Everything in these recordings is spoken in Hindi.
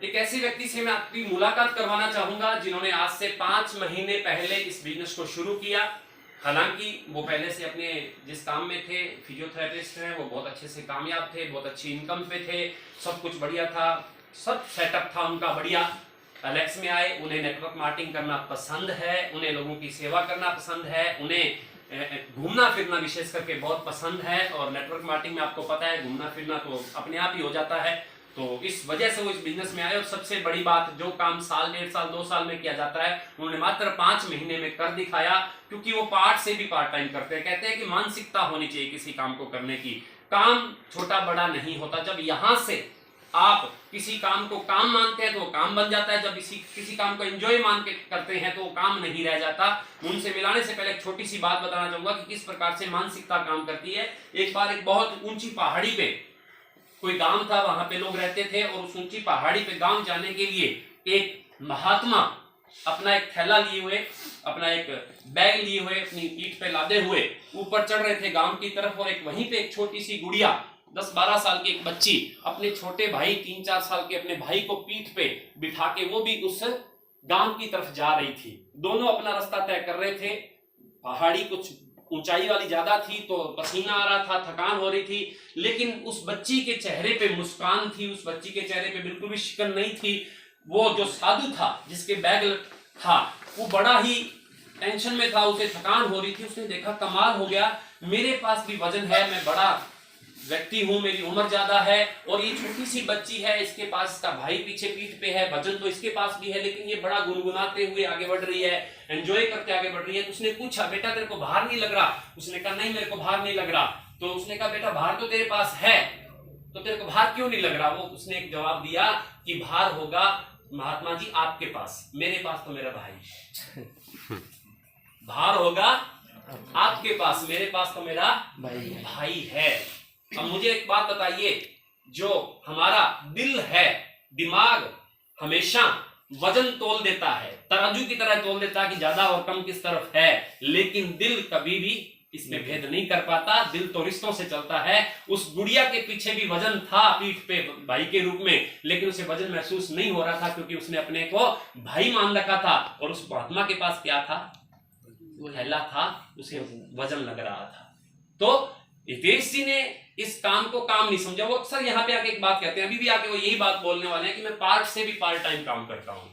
एक ऐसे व्यक्ति से मैं आपकी मुलाकात करवाना चाहूंगा जिन्होंने आज से 5 महीने पहले इस बिजनेस को शुरू किया। हालांकि वो पहले से अपने जिस काम में थे, फिजियोथेरेपिस्ट हैं, वो बहुत अच्छे से कामयाब थे, बहुत अच्छी इनकम पे थे, सब कुछ बढ़िया था, सब सेटअप था उनका बढ़िया। एलेक्स में आए, उन्हें नेटवर्क मार्केटिंग करना पसंद है, उन्हें लोगों की सेवा करना पसंद है, उन्हें घूमना फिरना विशेष करके बहुत पसंद है। और नेटवर्क मार्केटिंग में आपको पता है घूमना फिरना तो अपने आप ही हो जाता है, तो इस वजह से वो इस बिजनेस में आए। और सबसे बड़ी बात, जो काम साल, 1.5 साल, 2 साल में किया जाता है, उन्होंने मात्र 5 महीने में कर दिखाया। क्योंकि वो पार्ट से भी पार्ट टाइम करते हैं। कहते हैं कि मानसिकता होनी चाहिए किसी काम को करने की। काम छोटा बड़ा नहीं होता। जब यहां से आप किसी काम को काम मानते हैं तो वो काम बन जाता है। जब किसी काम को एंजॉय मान के करते हैं तो वो काम नहीं रह जाता। उनसे मिलाने से पहले एक छोटी सी बात बताना चाहूंगा कि किस प्रकार से मानसिकता काम करती है। एक बार एक बहुत ऊंची पहाड़ी पे कोई गांव था, वहां पे लोग रहते थे, और उस ऊंची पहाड़ी पे गांव जाने के लिए एक महात्मा अपना एक थैला लिए हुए, अपना एक बैग लिए हुए, अपनी पीठ पे लादे हुए ऊपर चढ़ रहे थे गांव की तरफ। और एक वहीं पे एक छोटी सी गुड़िया, 10-12 साल की एक बच्ची, अपने छोटे भाई 3-4 साल के अपने भाई को पीठ पे बिठा के वो भी उस गांव की तरफ जा रही थी। दोनों अपना रास्ता तय कर रहे थे। पहाड़ी कुछ ऊंचाई वाली ज्यादा थी तो पसीना आ रहा था, थकान हो रही थी, लेकिन उस बच्ची के चेहरे पे मुस्कान थी, उस बच्ची के चेहरे पे बिल्कुल भी शिकन नहीं थी। वो जो साधु था जिसके बैग था वो बड़ा ही टेंशन में था, उसे थकान हो रही थी। उसने देखा कमाल हो गया, मेरे पास भी वजन है, मैं बड़ा व्यक्ति हूं, मेरी उम्र ज्यादा है, और ये छोटी सी बच्ची है, इसके पास इसका भाई पीछे पीठ पे है, वजन तो इसके पास भी है, लेकिन ये बड़ा गुनगुनाते हुए आगे बढ़ रही है, एंजॉय करते आगे बढ़ रही है। तो उसने पूछा, बेटा तेरे को भार नहीं लग रहा? उसने कहा नहीं मेरे को भार नहीं लग रहा। तो उसने कहा बेटा भार तो तेरे पास है, तो तेरे को भार क्यों नहीं लग रहा? वो उसने एक जवाब दिया कि भार होगा महात्मा जी आपके पास, मेरे पास तो मेरा भाई। भार होगा आपके पास, मेरे पास तो मेरा भाई है। अब मुझे एक बात बताइए, जो हमारा दिल है, दिमाग हमेशा वजन तोल देता है, तराजू की तरह तोल देता है कि ज्यादा और कम किस तरफ है, लेकिन दिल कभी भी इसमें भेद नहीं कर पाता। दिल तो रिश्तों से चलता है। उस गुड़िया के पीछे भी वजन था पीठ पे भाई के रूप में, लेकिन उसे वजन महसूस नहीं हो रहा था क्योंकि उसने अपने को भाई मान रखा था। और उस महात्मा के पास क्या था? थैला था, उसे वजन लग रहा था। तो हितेश जी ने इस काम को काम नहीं समझा। वो अक्सर यहाँ पे आके एक बात कहते हैं, अभी भी आके वो यही बात बोलने वाले हैं कि मैं पार्ट से भी पार्ट टाइम काम करता हूँ।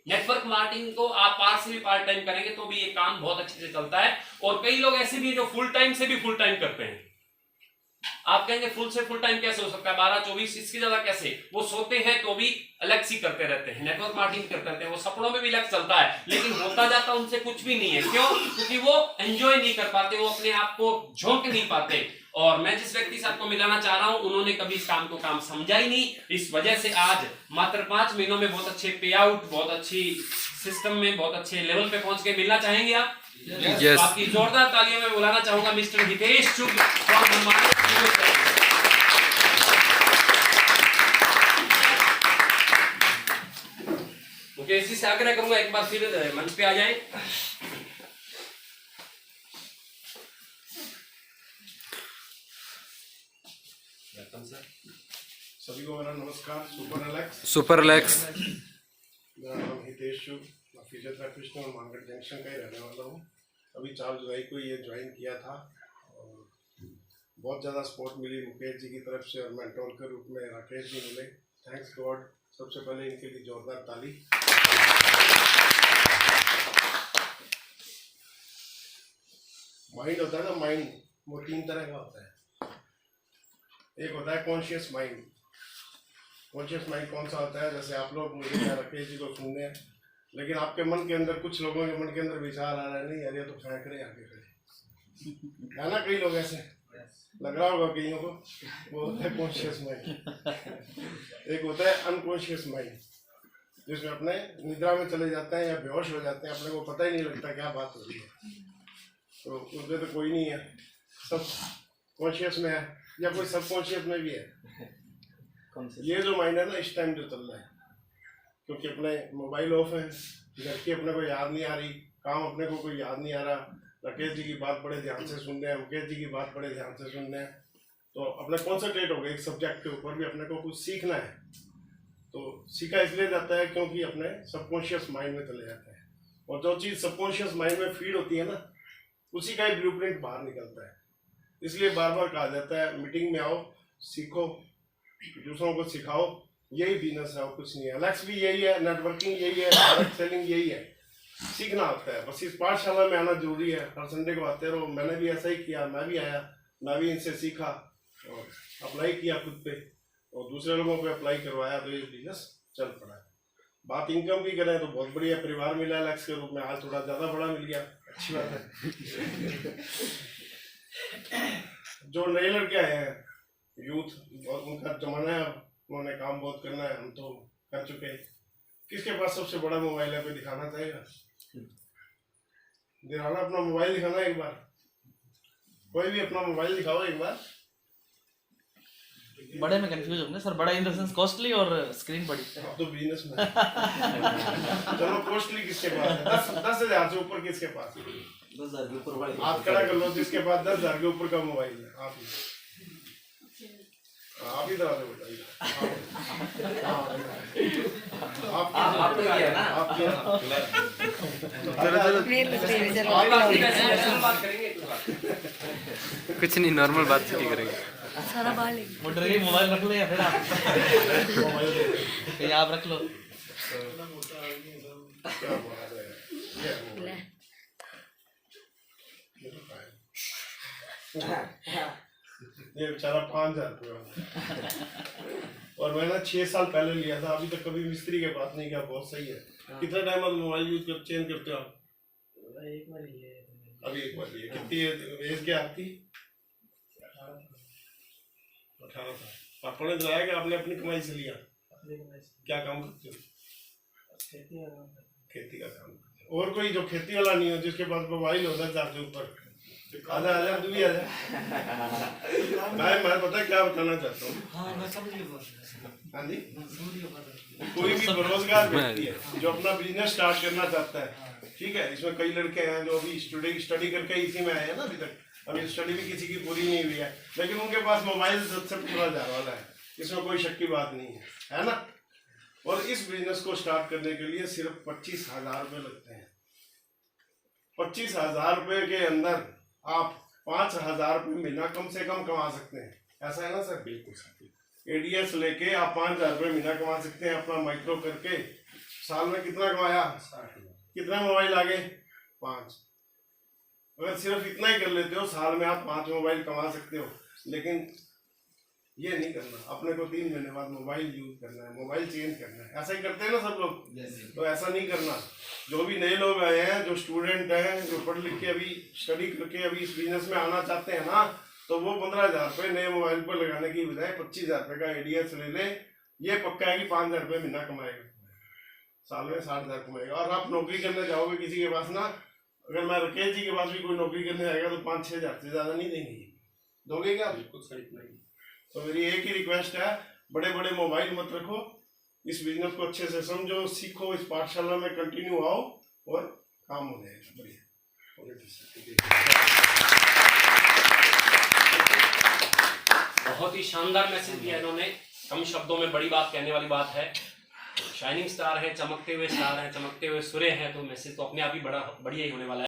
नेटवर्क मार्केटिंग को आप पार्ट से भी पार्ट टाइम करेंगे तो भी ये काम बहुत अच्छे से चलता है। और कई लोग ऐसे भी हैं जो फुल टाइम से भी फुल टाइम करते हैं। आप कहेंगे फुल से फुल टाइम कैसे हो सकता है, 12-24, इसकी ज्यादा कैसे? वो सोते हैं तो भी अलग सी करते रहते हैं, नेटवर्क मार्केटिंग करते रहते हैं, वो सपनों में भी अलग चलता है, लेकिन होता जाता उनसे कुछ भी नहीं है। क्यों? क्योंकि वो एंजॉय नहीं कर पाते, वो अपने आप को झोंक नहीं पाते। और मैं जिस व्यक्ति से आपको मिलाना चाह रहा हूं, उन्होंने कभी इस काम को काम समझा ही नहीं। इस वजह से आज मात्र 5 महीनों में बहुत अच्छे पे आउट, बहुत अच्छी सिस्टम में, बहुत अच्छे लेवल पे पहुंच के मिलना चाहेंगे आप? Yes. आपकी जोरदार तालियों में बुलाना चाहूंगा मिस्टर हितेश चुग। इसी से आग्रह करूंगा एक बार फिर मंच पे आ जाए। सभी को मेरा नमस्कार। सुपर एलेक्स मेरा नाम हितेश चुग, मैं फिजियोथेरेपिस्ट हूँ और मार्केट जंक्शन का ही रहने वाला हूँ। अभी 4 जुलाई को ये ज्वाइन किया था और बहुत ज़्यादा सपोर्ट मिली मुकेश जी की तरफ से, और मेंटोर के रूप में राकेश जी मिले। Thanks God. सबसे पहले इनके लिए जोरदार ताली। माइंड होता है ना, माइंड वो 3 तरह का होता है। एक होता है कॉन्शियस माइंड। कॉन्शियस माइंड कौन सा होता है? जैसे आप लोग मुझे या राकेश जी को सुनने हैं, लेकिन आपके मन के अंदर, कुछ लोगों के मन के अंदर विचार आ रहा है, नहीं यार ये तो फेंक रहे आगे खड़े, है ना? कई लोग ऐसे लग रहा होगा कईयों को। वो होता है कॉन्शियस माइंड। एक होता है अनकॉन्शियस माइंड, जिसमें अपने निद्रा में चले जाते हैं या बेहोश हो जाते हैं, अपने को पता ही नहीं लगता क्या बात हो रही है। तो उसमें तो कोई नहीं है, सब कॉन्शियस में है, या कोई सबकॉन्शियस में भी है। ये जो माइंड है ना, इस टाइम जो चल रहा है, क्योंकि अपने मोबाइल ऑफ है, घर की अपने को याद नहीं आ रही, काम अपने को कोई याद नहीं आ रहा, राकेश जी की बात बड़े ध्यान से सुन रहे हैं, मुकेश जी की बात बड़े ध्यान से सुन रहे हैं, तो अपने कॉन्सेंट्रेट हो गए एक सब्जेक्ट के ऊपर भी, अपने को कुछ सीखना है। तो सीखा इसलिए जाता है क्योंकि अपने सबकॉन्शियस माइंड में चले जाता है, और जो चीज़ सबकॉन्शियस माइंड में फीड होती है ना, उसी का ही ब्लूप्रिंट बाहर निकलता है। इसलिए बार बार कहा जाता है मीटिंग में आओ, सीखो, दूसरों को सिखाओ, यही बिजनेस है और कुछ नहीं है। एलेक्स भी यही है, नेटवर्किंग यही है, डायरेक्ट सेलिंग यही है, सीखना होता है। बस इस पाठशाला में आना जरूरी है, हर संडे को आते रहो। मैंने भी ऐसा ही किया, मैं भी आया, मैं भी इनसे सीखा और अप्लाई किया खुद पे और दूसरे लोगों पे अप्लाई करवाया, तो ये बिजनेस चल पड़ा है। बात इनकम की करें तो बहुत बढ़िया परिवार मिला एलेक्स के रूप में, आज थोड़ा ज़्यादा बड़ा मिल गया, अच्छी बात है। जो नए लड़के आए हैं, यूथ, बहुत उनका जमाना है, उन्होंने काम बहुत करना है, हम तो कर चुके हैं। किसके पास सबसे बड़ा मोबाइल है, कोई दिखाना चाहेगा? दिखाना, अपना मोबाइल दिखाना एक बार, कोई भी अपना मोबाइल दिखाओ एक बार। बड़े में कंफ्यूज होंगे सर, बड़ा इन द सेंस कॉस्टली और स्क्रीन बड़ी। अब तो बिजनेस में चलो, कॉस्टली किसके पास है? 10,000 से ऊपर किसके पास है? 10,000 के ऊपर वाले हाथ खड़ा कर लो जिसके पास 10,000 के ऊपर का मोबाइल है। आप ही तरह से बताइए। आप तो किया ना, आप किया। बात करेंगे कुछ नहीं, नॉर्मल बात ही करेंगे। सारा बाहर ले वो डर गई मोबाइल रख ले या फिर आप कहीं आप रख लो। क्या बात है, ले। ये बेचारा 5,000 रुपया, और मैंने 6 साल पहले लिया था, अभी तक कभी मिस्त्री के पास नहीं गया। बहुत सही है। कितना टाइम अब मोबाइल यूज कर चेंज करते हो आप? अभी एक बार लिए। कितनी एज क्या आपकी? 18 साल। पापा ने दिलाया कि आपने अपनी कमाई से लिया? क्या काम करते हो? खेती का काम करते हो। और कोई जो खेती वाला नहीं हो, जिसके पास मोबाइल होता है 4 से ऊपर? आजा तू भी आजा। मैं पता क्या बताना चाहता हूँ। हाँ जी, कोई भी बेरोजगार व्यक्ति है जो अपना बिजनेस स्टार्ट करना चाहता है, ठीक है, इसमें कई लड़के हैं जो अभी स्टडी करके इसी में आए हैं ना, अभी तक अभी स्टडी भी किसी की पूरी नहीं हुई है, लेकिन उनके पास मोबाइल सबसे पूरा जाने वाला है, इसमें कोई शक की बात नहीं है ना। और इस बिजनेस को स्टार्ट करने के लिए सिर्फ 25,000 रुपये लगते हैं। 25,000 रुपये के अंदर आप 5,000 रुपये महीना कम से कम कमा सकते हैं, ऐसा है ना सर? बिल्कुल सर। एडीएस लेके आप 5,000 रुपये महीना कमा सकते हैं, अपना माइक्रो करके। साल में कितना कमाया? कितना मोबाइल आ गए? 5। अगर सिर्फ इतना ही कर लेते हो, साल में आप 5 मोबाइल कमा सकते हो। लेकिन ये नहीं करना, अपने को 3 महीने बाद मोबाइल यूज करना है, मोबाइल चेंज करना है। ऐसा ही करते हैं ना सब लोग? तो ऐसा नहीं करना। जो भी नए लोग आए हैं, जो स्टूडेंट हैं, जो पढ़ लिख के अभी स्टडी करके अभी इस बिजनेस में आना चाहते हैं ना, तो वो 15,000 रुपये नए मोबाइल पर लगाने की बजाय 25,000 रुपये का एडीएस ले ले। ये पक्का है कि 5,000 रुपये महीना कमाएगा, साल में 60,000 कमाएगा। और आप नौकरी करने जाओगे किसी के पास ना, अगर मैं राकेश जी के पास भी कोई नौकरी करने आएगा तो 5-6 हज़ार से ज़्यादा नहीं देंगे। दोगे क्या? बिल्कुल सही नहीं। तो मेरी एक ही रिक्वेस्ट है, बड़े बड़े मोबाइल मत रखो, इस बिजनेस को अच्छे से समझो, सीखो, इस पाठशाला में कंटिन्यू आओ और काम हो जाएगा बढ़िया। बहुत ही शानदार मैसेज दिया इन्होंने, कम शब्दों में बड़ी बात कहने वाली बात है। शाइनिंग स्टार है, चमकते हुए स्टार है, चमकते हुए सूर्य है, तो मैसेज तो अपने आप ही बढ़िया ही होने वाला है।